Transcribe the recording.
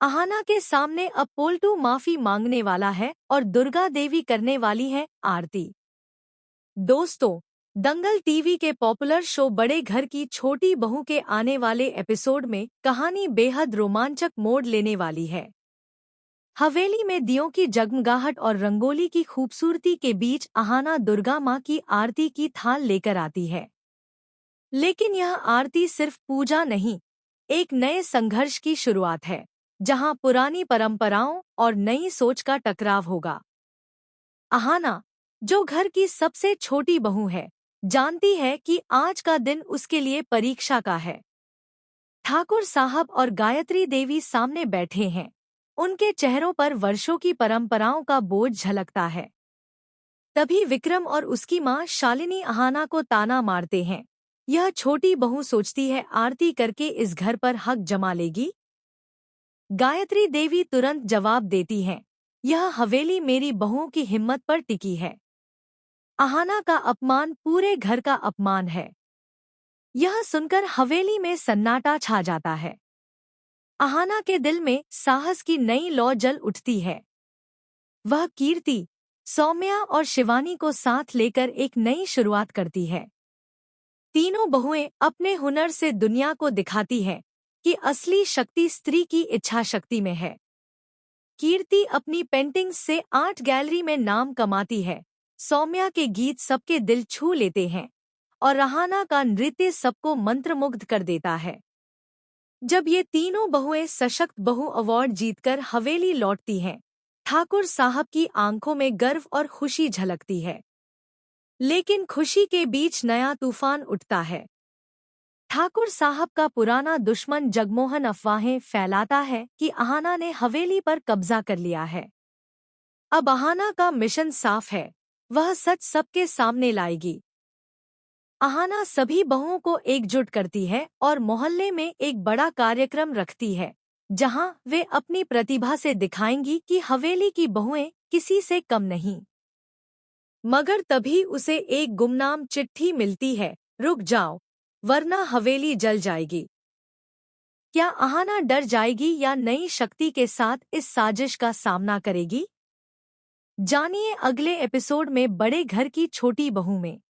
अहाना के सामने अब पोल्टू माफी मांगने वाला है और दुर्गा देवी करने वाली है आरती। दोस्तों, दंगल टीवी के पॉपुलर शो बड़े घर की छोटी बहू के आने वाले एपिसोड में कहानी बेहद रोमांचक मोड़ लेने वाली है। हवेली में दियों की जगमगाहट और रंगोली की खूबसूरती के बीच अहाना दुर्गा माँ की आरती की थाल लेकर आती है। लेकिन यह आरती सिर्फ पूजा नहीं, एक नए संघर्ष की शुरुआत है, जहां पुरानी परंपराओं और नई सोच का टकराव होगा। अहाना, जो घर की सबसे छोटी बहू है, जानती है कि आज का दिन उसके लिए परीक्षा का है। ठाकुर साहब और गायत्री देवी सामने बैठे हैं। उनके चेहरों पर वर्षों की परंपराओं का बोझ झलकता है। तभी विक्रम और उसकी मां शालिनी अहाना को ताना मारते हैं। यह छोटी बहू सोचती है आरती करके इस घर पर हक जमा लेगी। गायत्री देवी तुरंत जवाब देती हैं, यह हवेली मेरी बहुओं की हिम्मत पर टिकी है। अहाना का अपमान पूरे घर का अपमान है। यह सुनकर हवेली में सन्नाटा छा जाता है। अहाना के दिल में साहस की नई लौ जल उठती है। वह कीर्ति, सौम्या और शिवानी को साथ लेकर एक नई शुरुआत करती है। तीनों बहुएं अपने हुनर से दुनिया को दिखाती हैं कि असली शक्ति स्त्री की इच्छा शक्ति में है। कीर्ति अपनी पेंटिंग्स से आर्ट गैलरी में नाम कमाती है। सौम्या के गीत सबके दिल छू लेते हैं और अहाना का नृत्य सबको मंत्रमुग्ध कर देता है। जब ये तीनों बहुएं सशक्त बहु अवार्ड जीतकर हवेली लौटती हैं, ठाकुर साहब की आंखों में गर्व और खुशी झलकती है। लेकिन खुशी के बीच नया तूफान उठता है। ठाकुर साहब का पुराना दुश्मन जगमोहन अफवाहें फैलाता है कि अहाना ने हवेली पर कब्जा कर लिया है। अब अहाना का मिशन साफ है, वह सच सबके सामने लाएगी। अहाना सभी बहुओं को एकजुट करती है और मोहल्ले में एक बड़ा कार्यक्रम रखती है, जहां वे अपनी प्रतिभा से दिखाएंगी कि हवेली की बहुएं किसी से कम नहीं। मगर तभी उसे एक गुमनाम चिट्ठी मिलती है, रुक जाओ, वरना हवेली जल जाएगी। क्या अहाना डर जाएगी या नई शक्ति के साथ इस साजिश का सामना करेगी? जानिए अगले एपिसोड में बड़े घर की छोटी बहू में।